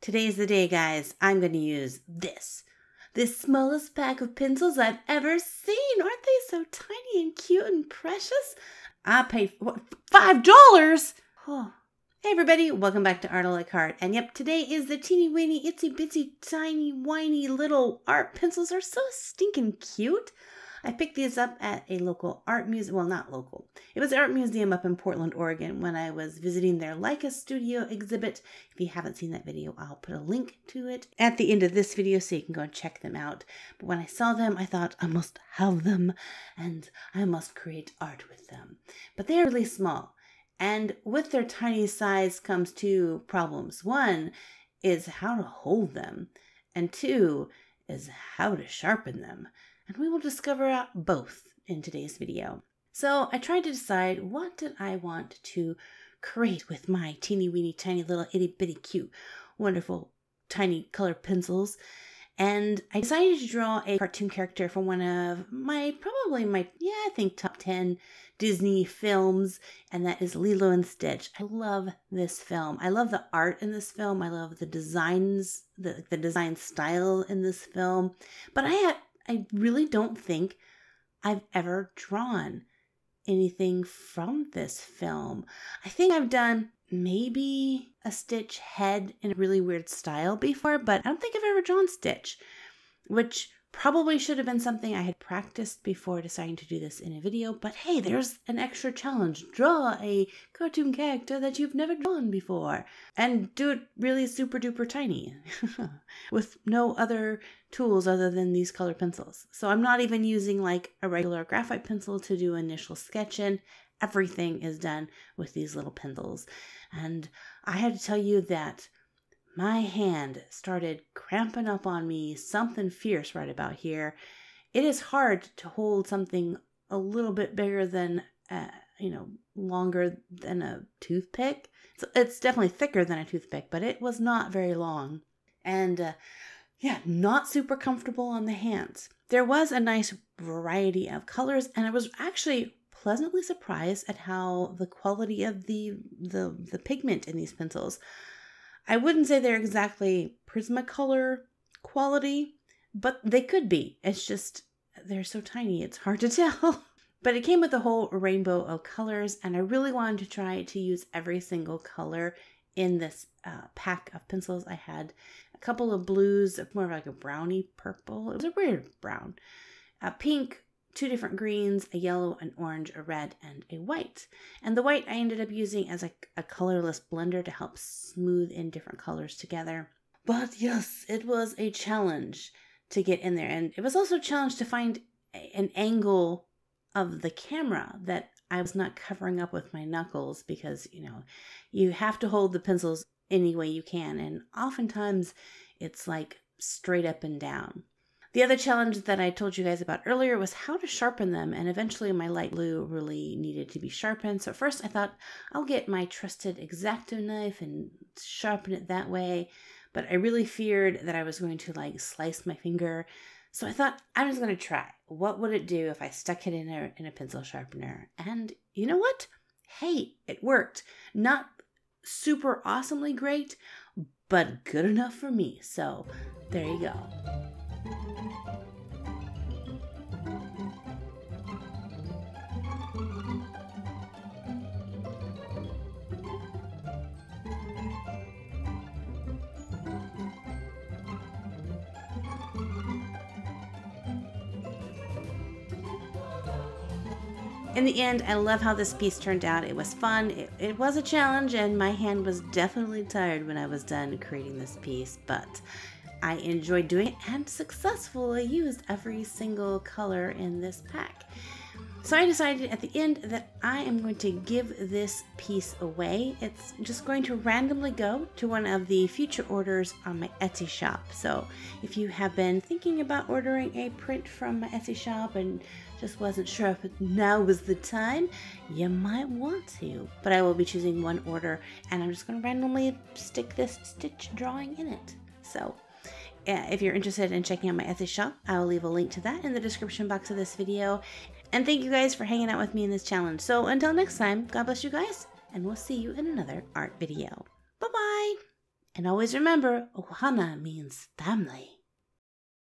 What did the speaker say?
Today's the day, guys. I'm going to use this smallest pack of pencils I've ever seen. Aren't they so tiny and cute and precious? I paid, what, $5? Oh. Hey everybody, welcome back to Art Like Carte. And yep, today is the teeny weeny, itsy bitsy, tiny, whiny little art pencils. Are so stinking cute. I picked these up at a local art museum. Well, not local. It was an art museum up in Portland, Oregon when I was visiting their Leica Studio exhibit. If you haven't seen that video, I'll put a link to it at the end of this video so you can go and check them out. But when I saw them, I thought I must have them and I must create art with them. But they're really small. And with their tiny size comes two problems. One is how to hold them. And two is how to sharpen them. And we will discover out both in today's video. So I tried to decide, what did I want to create with my teeny weeny tiny little itty bitty cute wonderful tiny colored pencils. And I decided to draw a cartoon character from one of probably my top 10 Disney films, and that is Lilo and Stitch. I love this film. I love the art in this film. I love the designs, the design style in this film. But I really don't think I've ever drawn anything from this film. I think I've done maybe a Stitch head in a really weird style before, but I don't think I've ever drawn Stitch, which probably should have been something I had practiced before deciding to do this in a video. But hey, there's an extra challenge. Draw a cartoon character that you've never drawn before and do it really super duper tiny with no other tools other than these colored pencils. So I'm not even using like a regular graphite pencil to do initial sketching. Everything is done with these little pencils. And I had to tell you that my hand started cramping up on me, something fierce right about here. It is hard to hold something a little bit bigger than, longer than a toothpick. So it's definitely thicker than a toothpick, but it was not very long. And not super comfortable on the hands. There was a nice variety of colors, and I was actually pleasantly surprised at how the quality of the pigment in these pencils. I wouldn't say they're exactly Prismacolor quality, but they could be. It's just, they're so tiny, it's hard to tell. But it came with a whole rainbow of colors, and I really wanted to try to use every single color in this pack of pencils. I had a couple of blues, more of like a browny purple. It was a weird brown. A pink, two different greens, a yellow, an orange, a red, and a white. And the white I ended up using as a colorless blender to help smooth in different colors together. But yes, it was a challenge to get in there. And it was also a challenge to find an angle of the camera that I was not covering up with my knuckles, because, you have to hold the pencils any way you can. And oftentimes it's like straight up and down. The other challenge that I told you guys about earlier was how to sharpen them, and eventually my light blue really needed to be sharpened. So at first I thought I'll get my trusted X-Acto knife and sharpen it that way, but I really feared that I was going to like slice my finger. So I thought I'm just going to try. What would it do if I stuck it in a pencil sharpener? And you know what? Hey, it worked. Not super awesomely great, but good enough for me. So there you go. In the end, I love how this piece turned out. It was fun. It was a challenge, and my hand was definitely tired when I was done creating this piece, but I enjoyed doing it and successfully used every single color in this pack. So I decided at the end that I am going to give this piece away. It's just going to randomly go to one of the future orders on my Etsy shop. So if you have been thinking about ordering a print from my Etsy shop and just wasn't sure if now was the time, you might want to. But I will be choosing one order, and I'm just going to randomly stick this Stitch drawing in it. So if you're interested in checking out my Etsy shop, I'll leave a link to that in the description box of this video. And thank you guys for hanging out with me in this challenge. So until next time, God bless you guys, and we'll see you in another art video. Bye-bye! And always remember, ohana means family.